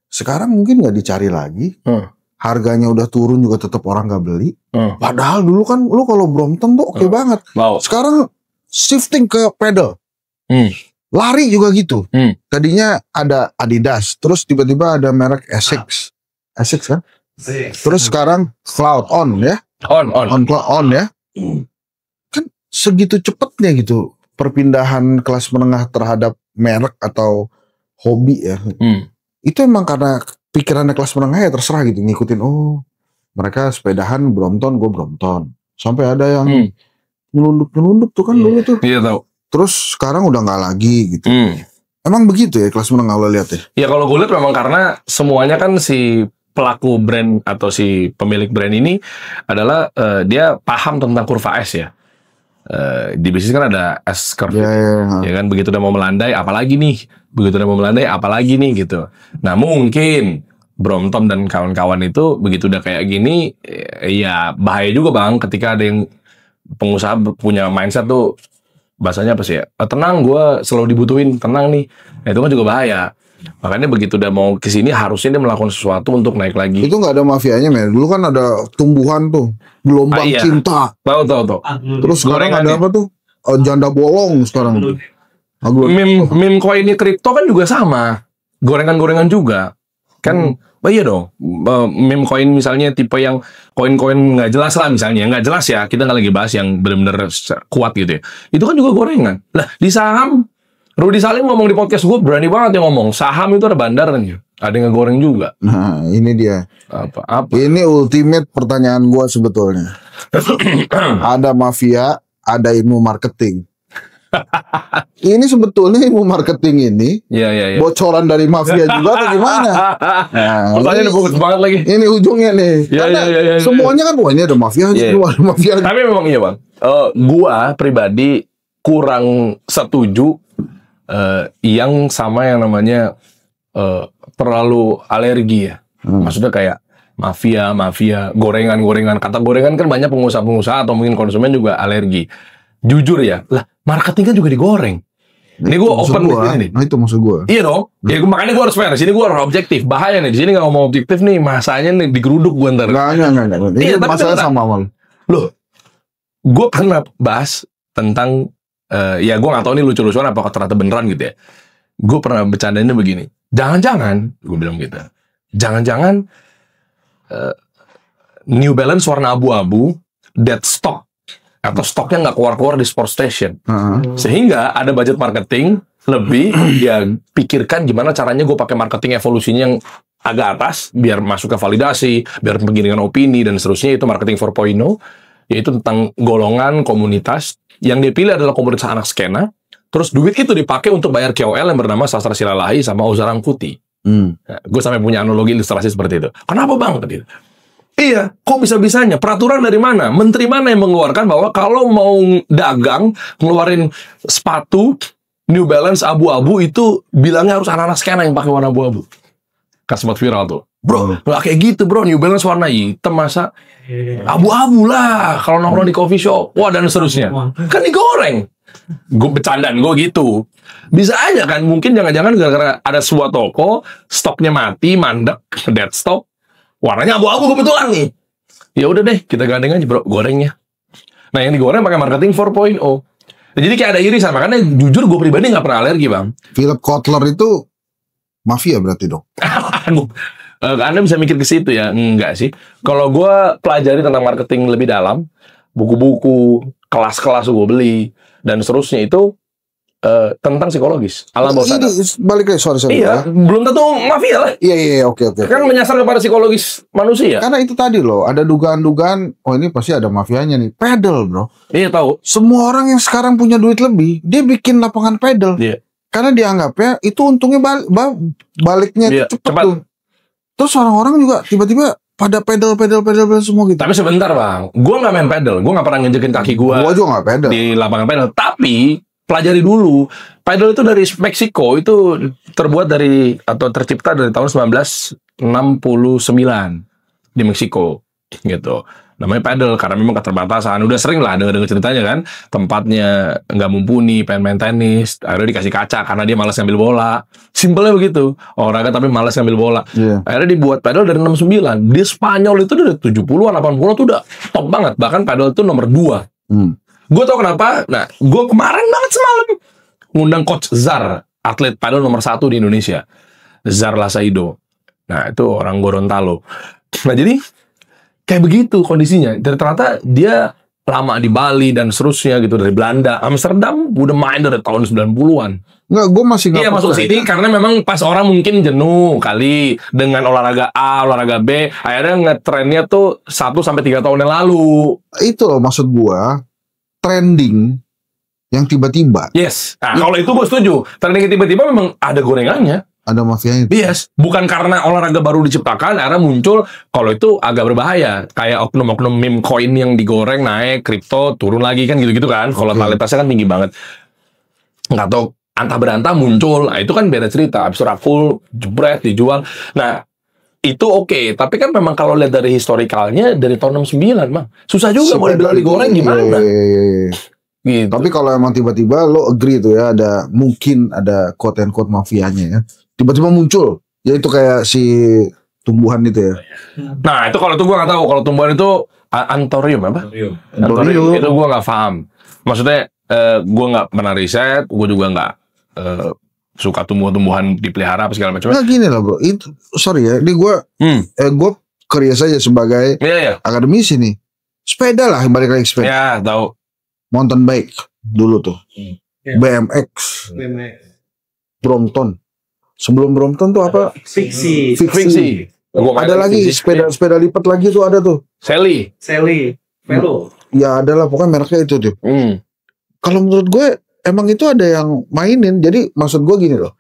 Sekarang mungkin nggak dicari lagi. Harganya udah turun juga tetap orang nggak beli. Padahal dulu kan lo kalau Brompton tuh oke banget. Sekarang shifting ke pedal. Lari juga gitu. Tadinya ada Adidas, terus tiba-tiba ada merek Asics kan? Terus sekarang Cloud On ya? On ya? Kan segitu cepatnya gitu perpindahan kelas menengah terhadap merek atau hobi ya. Itu emang karena pikirannya kelas menengah ya terserah gitu ngikutin. Oh, mereka sepedahan Brompton, gue Brompton. Sampai ada yang nyelundup tuh kan dulu tuh. Iya tahu. Terus sekarang udah nggak lagi gitu. Emang begitu ya kelas menengah lo lihat ya? Ya kalau gue lihat memang karena semuanya kan si pelaku brand atau si pemilik brand ini adalah dia paham tentang kurva S ya. Di bisnis kan ada S curve, ya kan, begitu udah mau melandai, apalagi nih, gitu. Nah mungkin Brompton dan kawan-kawan itu begitu udah kayak gini, ya bahaya juga bang, ketika ada yang pengusaha punya mindset tuh, bahasanya apa sih ya, tenang, gue selalu dibutuhin, tenang nih, nah, itu kan juga bahaya. Makanya begitu udah mau kesini harusnya dia melakukan sesuatu untuk naik lagi. Itu nggak ada mafianya men. Dulu kan ada tumbuhan tuh, gelombang iya. cinta. Tahu. Terus sekarang ada apa tuh? Janda bolong sekarang tuh. Meme coin ini kripto kan juga sama. Gorengan-gorengan juga. Kan, iya dong. Meme coin misalnya tipe yang koin-koin nggak jelas lah misalnya. Nggak jelas ya, kita nggak lagi bahas yang benar-benar kuat gitu ya. Itu kan juga gorengan. Lah, di saham, Rudy Salim ngomong di podcast gue, berani banget yang ngomong. Saham itu ada bandar kan ya. Ada yang ngegoreng juga. Nah, ini dia. Apa? Ini ultimate pertanyaan gue sebetulnya. Ada mafia, ada ilmu marketing. Ini sebetulnya ilmu marketing ini Iya. bocoran dari mafia juga atau gimana? Nah, pertanyaan bagus banget lagi. Ini ujungnya nih. Karena semuanya kan, wah ini ada mafia, ada mafia. Tapi memang iya bang. Gua pribadi kurang setuju yang sama yang namanya terlalu alergi ya. Maksudnya kayak mafia, gorengan. Kata gorengan kan banyak pengusaha-pengusaha atau mungkin konsumen juga alergi. Jujur ya, lah marketing kan juga digoreng. Ini gue open di sini nih. Nah itu maksud gue. Iya dong. Ya, makanya gue harus fair. Di sini gue harus objektif. Bahaya nih. Di sini nggak ngomong objektif nih. Masanya nih digeruduk gue ntar. Enggak. Ini masalah sama awal. Loh, gue pernah bahas tentang ya gue nggak tahu ini lucu-lucuan apa ternyata beneran gitu ya. Gue pernah bercandainnya begini. Jangan-jangan, gue bilang gitu. Jangan-jangan New Balance warna abu-abu, dead stock atau stoknya nggak keluar-keluar di sport station, sehingga ada budget marketing lebih. Dia pikirkan gimana caranya gue pakai marketing evolusinya yang agak atas biar masuk ke validasi, biar penggiringan opini dan seterusnya. Itu marketing 4.0, yaitu tentang golongan komunitas. Yang dipilih adalah komunitas anak skena. Terus duit itu dipakai untuk bayar KOL yang bernama Sastra Silalahi sama Oza Rangkuti. Nah, gue sampai punya analogi ilustrasi seperti itu. Kenapa bang? Iya, kok bisa-bisanya? Peraturan dari mana? Menteri mana yang mengeluarkan bahwa kalau mau dagang, ngeluarin sepatu New Balance abu-abu itu bilangnya harus anak-anak skena yang pakai warna abu-abu. Kan sempat viral tuh. Bro, nggak kayak gitu bro, New Balance warna hitam, masa abu-abu lah kalau nongkrong di coffee shop. Wah, dan seterusnya. Kan digoreng. Gue bercandaan gue gitu. Bisa aja kan, mungkin jangan-jangan gara-gara ada sebuah toko, stoknya mati, mandek, dead stock. Warnanya abu-abu kebetulan nih. Ya udah deh, kita gandeng aja bro, gorengnya. Nah yang digoreng pakai marketing 4.0. Nah, jadi kayak ada irisan. Makanya jujur gue pribadi nggak pernah alergi bang. Philip Kotler itu mafia berarti dong. Anda bisa mikir ke situ ya? Enggak sih. Kalau gue pelajari tentang marketing lebih dalam, buku-buku, kelas-kelas gue beli dan seterusnya itu tentang psikologis alam bawah sadar. Ini balik lagi, sorry. Iya, belum tentu mafia lah. Iya, oke. Kan menyasar kepada psikologis manusia. Karena itu tadi loh, ada dugaan-dugaan, oh ini pasti ada mafianya nih. Pedal bro. Iya tahu. Semua orang yang sekarang punya duit lebih, dia bikin lapangan pedal. Iya. Karena dianggapnya itu untungnya baliknya Iya, cepat tuh. Terus orang-orang juga tiba-tiba pada pedal semua gitu. Tapi sebentar bang, gue nggak main pedal, gue nggak pernah ngejekin kaki gue. Gue juga nggak pedal di lapangan pedal. Tapi pelajari dulu, pedal itu dari Meksiko, itu terbuat dari atau tercipta dari tahun 1969 di Meksiko, gitu. Namanya pedal karena memang keterbatasan. Udah sering lah dengar ceritanya kan, tempatnya nggak mumpuni, pengen main tenis, akhirnya dikasih kaca karena dia malas ngambil bola. Simpelnya begitu, olahraga tapi malas ngambil bola. Akhirnya dibuat pedal dari 69. Di Spanyol itu udah 70-an, 80-an tuh udah top banget. Bahkan pedal itu nomor 2. Gue tau kenapa. Nah, gue kemarin banget semalam ngundang Coach Zar, atlet padel nomor 1 di Indonesia, Zar Lasaido. Nah, itu orang Gorontalo. Nah, jadi kayak begitu kondisinya. Dan ternyata dia lama di Bali dan seterusnya gitu, dari Belanda, Amsterdam udah main dari tahun 90-an. Enggak, gue masih nggak. Iya, masuk sini karena memang pas orang mungkin jenuh kali dengan olahraga A, olahraga B, akhirnya ngetrennya tuh 1-3 tahun yang lalu. Itu loh maksud gue. Trending yang tiba-tiba Yes. Nah, kalau itu gue setuju. Trading tiba-tiba memang ada gorengannya. ada mafianya. Yes. Bukan karena olahraga baru diciptakan, akhirnya muncul. Kalau itu agak berbahaya. Kayak oknum-oknum meme coin yang digoreng, naik, kripto, turun lagi kan gitu-gitu kan. Volatilitasnya kan tinggi banget. Nggak tahu, antah berantah muncul. Nah, itu kan beda cerita. Habis itu full, jebret, dijual. Nah, itu oke. Tapi kan memang kalau lihat dari historikalnya, dari tahun 69, Bang. Susah juga mau dibilang digoreng gimana. Gitu. Tapi kalau emang tiba-tiba lo agree tuh ya, mungkin ada quote and quote mafianya ya. Tiba-tiba muncul, ya itu kayak si tumbuhan itu ya. Nah, itu kalau itu gue nggak tahu. Kalau tumbuhan itu anthurium apa? Anthurium. Itu gue nggak paham. Maksudnya gue nggak pernah riset, gue juga nggak suka tumbuhan dipelihara apa segala macam. Nah gini lah bro, itu sorry ya, ini gue curious aja sebagai akademisi nih. Sepeda lah, balik lagi sepeda. Ya tahu. Mountain bike dulu tuh, BMX, Brompton. Sebelum Brompton tuh apa? Fiksi. Ada lagi sepeda lipat lagi tuh ada tuh. Sally. Velo. Ya ada lah, pokoknya mereknya itu tuh. Kalau menurut gue emang itu ada yang mainin. Jadi maksud gue gini loh,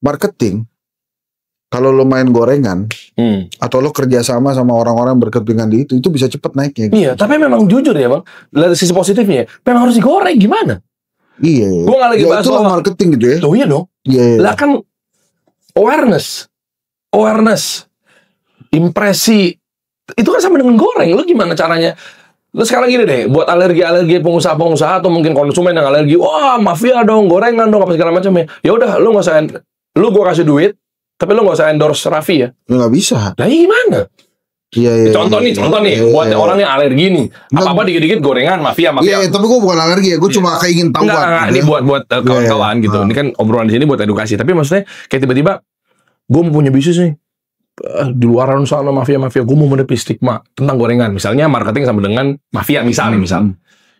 marketing. Kalau lo main gorengan atau lo kerjasama sama orang-orang berkepentingan di itu bisa cepet naiknya. Gitu. Iya, tapi memang jujur ya bang, dari sisi positifnya, memang harus digoreng gimana? Iya. Gue nggak lagi bahas soal marketing gitu ya. Oh iya dong. Iya. Lah kan awareness, impresi itu kan sama dengan goreng. Lo gimana caranya? Lo sekarang gini deh, buat alergi pengusaha-pengusaha atau mungkin konsumen yang alergi, wah mafia dong, gorengan dong, apa segala macam ya. Ya udah, lo nggak usah, lo gue kasih duit, tapi lo nggak usah endorse Raffi ya. Nggak bisa. Lah gimana? Iya. Contoh nih, buat orang yang alergi nih, apa-apa dikit-dikit gorengan, mafia. Iya, tapi gue bukan alergi ya, gue cuma kayak ingin tahu. Ini buat kawan-kawan gitu. Ini kan obrolan di sini buat edukasi. Tapi maksudnya kayak tiba-tiba, gue mau punya bisnis nih, di luar sana mafia, gue mau menepi stigma tentang gorengan. Misalnya marketing sama dengan mafia misalnya.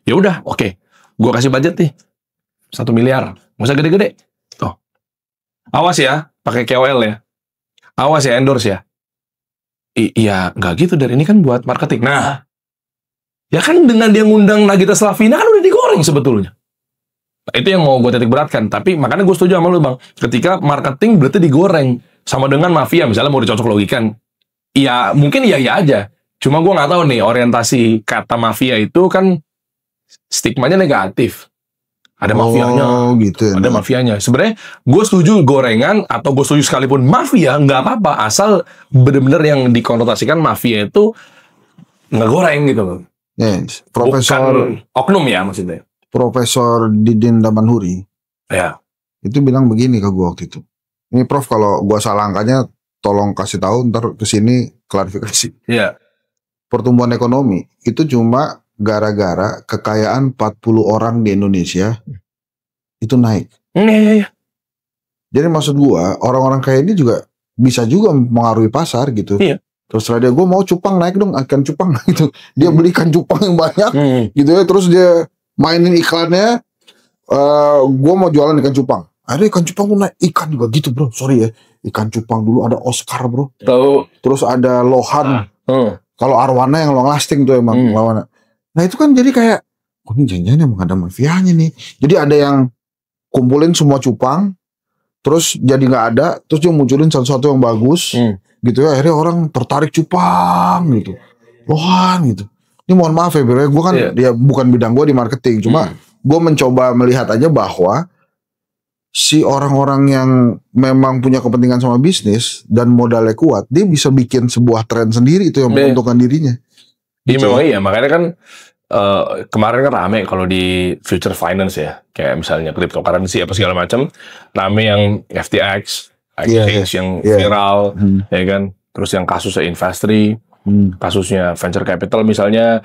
Ya udah, oke, gue kasih budget nih 1 miliar, nggak usah gede-gede. Tuh, awas ya, pakai KOL ya, awas ya endorse ya. Iya, nggak gitu, dari ini kan buat marketing. Nah, ya kan dengan dia ngundang Nagita Slavina kan udah digoreng sebetulnya. Nah, itu yang mau gue titik beratkan. Tapi makanya gue setuju sama lu bang. Ketika marketing berarti digoreng sama dengan mafia, misalnya mau dicocok logikan. Ya mungkin iya aja. Cuma gue nggak tahu nih orientasi kata mafia itu kan stigmanya negatif. Ada mafianya, gitu ya, ada mafianya. Sebenarnya gue setuju gorengan atau gue setuju sekalipun mafia nggak apa-apa, asal benar-benar yang dikonotasikan mafia itu nggak goreng gitu loh. Yes. Profesor bukan oknum ya maksudnya. Profesor Didin Damanhuri, Ya. Itu bilang begini ke gue waktu itu. Ini Prof, kalau gue salah angkanya tolong kasih tahu, ntar kesini klarifikasi. Iya. Pertumbuhan ekonomi itu cuma gara-gara kekayaan 40 orang di Indonesia itu naik. Iya. Jadi maksud gua, orang-orang kaya ini juga bisa juga mengaruhi pasar gitu. Iya. Terus dia, gue mau cupang naik dong, ikan cupang gitu. Dia belikan cupang yang banyak gitu ya. Terus dia mainin iklannya, gue mau jualan ikan cupang. Ada ikan cupang tuh naik, ikan juga gitu bro. Sorry ya, ikan cupang dulu ada Oscar bro. Tahu. Terus ada Lohan. Kalau Arwana yang long lasting tuh emang lawannya. Nah itu kan jadi kayak, oh ini jangan-jangan emang ada mafianya nih. Jadi ada yang kumpulin semua cupang, terus jadi nggak ada, terus dia munculin satu-satu yang bagus, gitu ya. Akhirnya orang tertarik cupang gitu, Lohan gitu. Ini mohon maaf ya, gue kan dia bukan bidang gue di marketing, cuma gue mencoba melihat aja bahwa si orang-orang yang memang punya kepentingan sama bisnis dan modalnya kuat, dia bisa bikin sebuah tren sendiri itu yang menguntungkan dirinya. Iya memang iya, makanya kan kemarin kan rame kalau di future finance ya, kayak misalnya cryptocurrency apa segala macam, rame yang FTX, exchange yang viral, ya kan, terus yang kasusnya Investri, kasusnya venture capital misalnya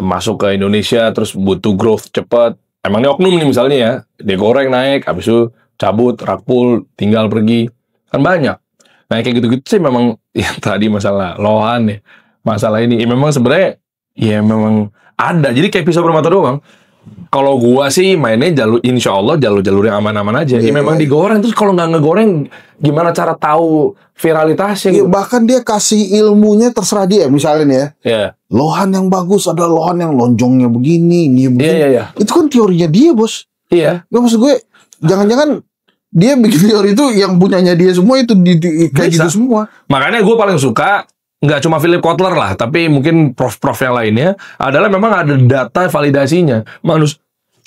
masuk ke Indonesia terus butuh growth cepat, emang ini oknum nih misalnya ya, dia goreng naik, habis itu cabut, rakpul, tinggal pergi, kan banyak. Nah kayak gitu-gitu sih memang yang tadi masalah Lohan ya. Masalah ini ya memang sebenarnya ya memang ada. Jadi kayak pisau bermata doang. Kalau gua sih mainnya insya Allah jalur yang aman-aman aja. Ya memang digoreng, terus kalau nggak ngegoreng, gimana cara tahu viralitasnya? Bahkan dia kasih ilmunya terserah dia, misalnya nih ya. Iya. Lohan yang bagus ada lohan yang lonjongnya begini, Iya. Itu kan teorinya dia, Bos. Iya. Gak, maksud gue, jangan-jangan dia bikin teori itu yang punyanya dia semua itu kayak gitu semua. Makanya gue paling suka nggak cuma Philip Kotler lah, tapi mungkin prof-prof yang lainnya adalah memang ada data validasinya.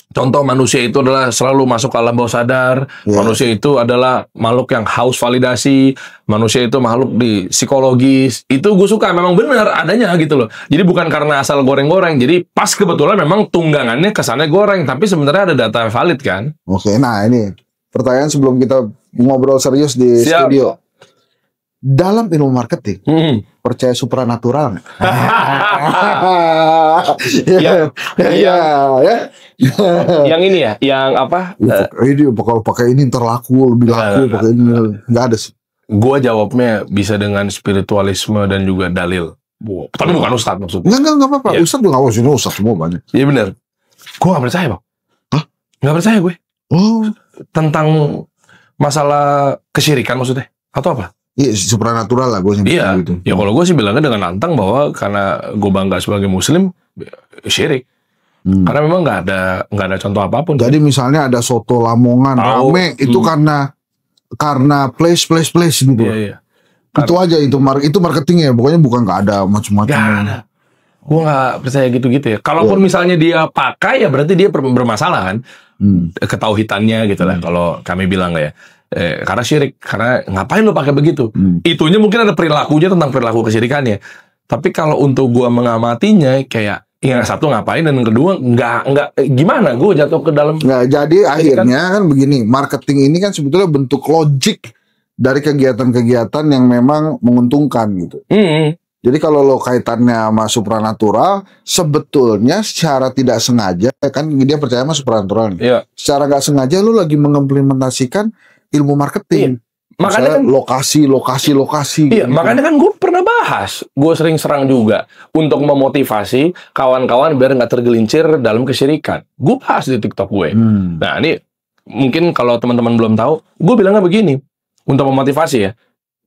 Contoh manusia itu adalah selalu masuk ke alam bawah sadar. Manusia itu adalah makhluk yang haus validasi. Manusia itu makhluk di psikologis. Itu gue suka, memang benar adanya gitu loh. Jadi bukan karena asal goreng-goreng. Jadi pas kebetulan memang tunggangannya kesannya goreng, tapi sebenarnya ada data valid kan. Oke, nah ini pertanyaan sebelum kita ngobrol serius di studio. Dalam ilmu marketing, percaya supranatural nggak? Yang ini ya, yang apa? Ini kalau pakai ini ntar laku, lebih laku, pakai ini nggak ada sih. Gua jawabnya bisa dengan spiritualisme dan juga dalil. Tapi bukan ustadz maksudnya. Enggak apa-apa. Ustadz juga nggak usah, ustadz semua banyak. Iya benar. Gua nggak percaya, Bang. Hah? Nggak percaya gue. Oh. Tentang masalah kesyirikan maksudnya atau apa? Iya, supranatural lah gue iya, gitu. Ya kalau gue sih bilangnya dengan lantang bahwa karena gue bangga sebagai muslim, syirik. Karena memang nggak ada contoh apapun. Jadi misalnya ada soto Lamongan rame itu karena place gitu. Iya. Itu aja itu marketingnya, pokoknya bukan nggak ada macam-macam. Nggak ada. Gue nggak percaya gitu-gitu ya. Kalaupun misalnya dia pakai ya berarti dia bermasalah kan. Ketauhidannya gitu lah. Kalau kami bilang ya. Karena syirik, karena ngapain lo pakai begitu? Itunya mungkin ada perilakunya tentang perilaku kesyirikannya. Tapi kalau untuk gua mengamatinya kayak yang satu ngapain dan yang kedua nggak gimana? Gue jatuh ke dalam. Nggak, jadi akhirnya kan begini, marketing ini kan sebetulnya bentuk logik dari kegiatan-kegiatan yang memang menguntungkan gitu. Jadi kalau lo kaitannya sama supranatural, sebetulnya secara tidak sengaja kan dia percaya sama supranatural nih. Iya. Secara nggak sengaja lo lagi mengimplementasikan ilmu marketing. Makanya kan lokasi. Iya, makanya kan gue pernah bahas, gue sering serang juga untuk memotivasi kawan-kawan biar nggak tergelincir dalam kesyirikan. Gue bahas di TikTok gue. Nah ini mungkin kalau teman-teman belum tahu, gue bilangnya begini untuk memotivasi ya.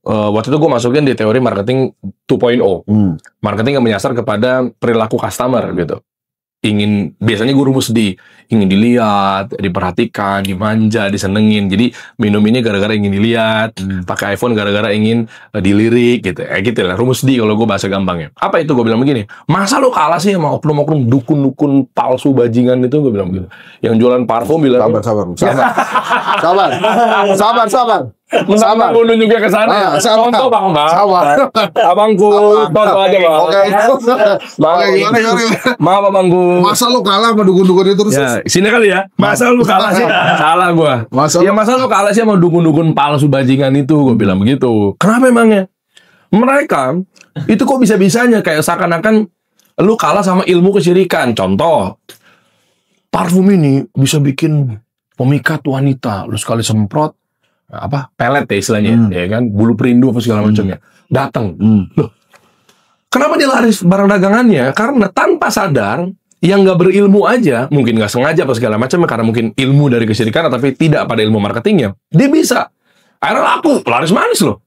Waktu itu gue masukin di teori marketing 2.0. Marketing yang menyasar kepada perilaku customer gitu. Biasanya gue rumus ingin dilihat, diperhatikan, dimanja, disenengin. Jadi minum ini gara-gara ingin dilihat, pakai iPhone gara-gara ingin dilirik gitu. Gitu lah, rumus kalau gue bahasa gampangnya. Apa itu? Gue bilang begini, masa lo kalah sih sama oknum-oknum dukun-dukun palsu bajingan itu? Gue bilang gitu. Yang jualan parfum bilang Sabar. Gue nunjuknya ke sana. Contoh bang. Abangku, contoh aja bang. Oke. Maaf abangku. Masa lu kalah sama dukun-dukun itu terus? Ya, sini kali ya. Masa lu kalah sih? Salah gua. Masa lu kalah sih sama dukun-dukun palsu bajingan itu? Gue bilang begitu. Kenapa emangnya? Mereka itu kok bisa-bisanya kayak seakan-akan lu kalah sama ilmu kesyirikan. Contoh, parfum ini bisa bikin pemikat wanita. Lu sekali semprot pelet ya istilahnya, ya kan, bulu perindu apa segala macamnya datang. Loh, kenapa dia laris barang dagangannya? Karena tanpa sadar, yang nggak berilmu aja, mungkin nggak sengaja apa segala macamnya, karena mungkin ilmu dari kesyirikan tapi tidak pada ilmu marketingnya, dia bisa akhirnya laku, laris manis loh.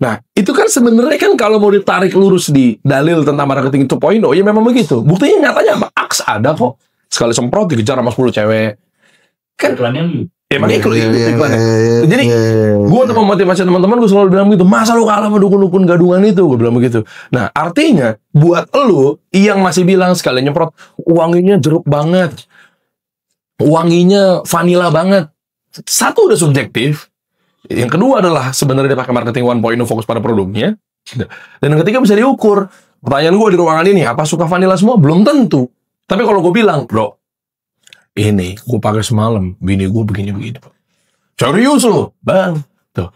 Nah, itu kan sebenarnya kan kalau mau ditarik lurus di dalil tentang marketing 2.0, ya memang begitu. Buktinya nyatanya apa? Aks ada kok. Sekali semprot dikejar sama 10 cewek. Kan iklannya emang iklannya. Jadi gue untuk memotivasi teman-teman, gue selalu bilang gitu, masa lu kalah sama dukun-dukun gadungan itu? Gue bilang begitu. Nah, artinya buat lu yang masih bilang sekali nyemprot wanginya jeruk banget, wanginya vanilla banget, satu udah subjektif. Yang kedua adalah sebenarnya dia pakai marketing 1.0 fokus pada produknya. Dan yang ketiga bisa diukur. Pertanyaan gue di ruangan ini, apa suka vanilla semua? Belum tentu. Tapi kalau gue bilang, bro, ini gue pakai semalam, bini gue begini-begini. Serius loh, bang. Tuh.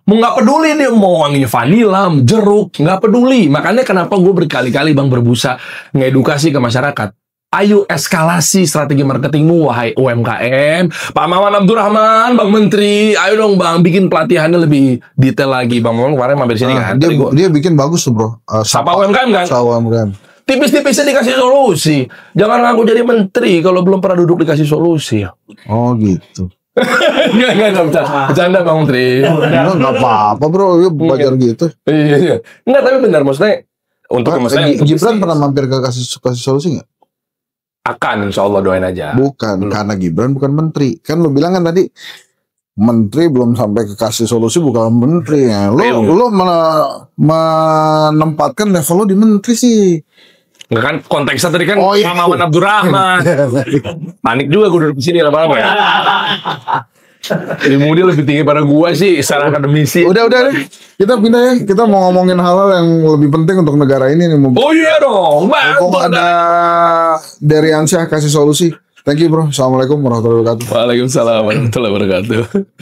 Mau nggak peduli dia mau wanginya vanilla, jeruk, nggak peduli. Makanya kenapa gue berkali-kali bang berbusa ngedukasi ke masyarakat. Ayo eskalasi strategi marketingmu, wahai UMKM, Pak Maman Abdurrahman, Bang Menteri, ayo dong bang, bikin pelatihannya lebih detail lagi. Bang Maman kemarin mampir sini kan. Dia bikin bagus tuh bro. Sapa UMKM kan? Sapa UMKM. tipis-tipisnya dikasih solusi. Jangan ngaku jadi menteri kalau belum pernah duduk dikasih solusi. Oh gitu. Enggak, bercanda Bang Menteri. Enggak apa-apa bro, ya belajar gitu. Iya. Enggak, tapi benar maksudnya untuk Gibran pernah mampir ke kasih solusi nggak? Akan, insya Allah doain aja. Bukan, karena Gibran bukan menteri. Kan lu bilang kan tadi menteri belum sampai ke kasih solusi bukan menteri ya. Lu menempatkan level lu di menteri sih. Enggak kan konteksnya tadi kan iya. Maman Abdurrahman. Panik juga gue duduk di sini lama-lama ya. Ilmu dia lebih tinggi pada gua sih secara akademisi. Udah deh. Kita pindah ya. Kita mau ngomongin hal-hal yang lebih penting untuk negara ini nih. Oh iya dong. Mumpung ada dari Ansyah kasih solusi. Thank you bro. Assalamualaikum warahmatullahi wabarakatuh. Waalaikumsalam warahmatullahi wabarakatuh.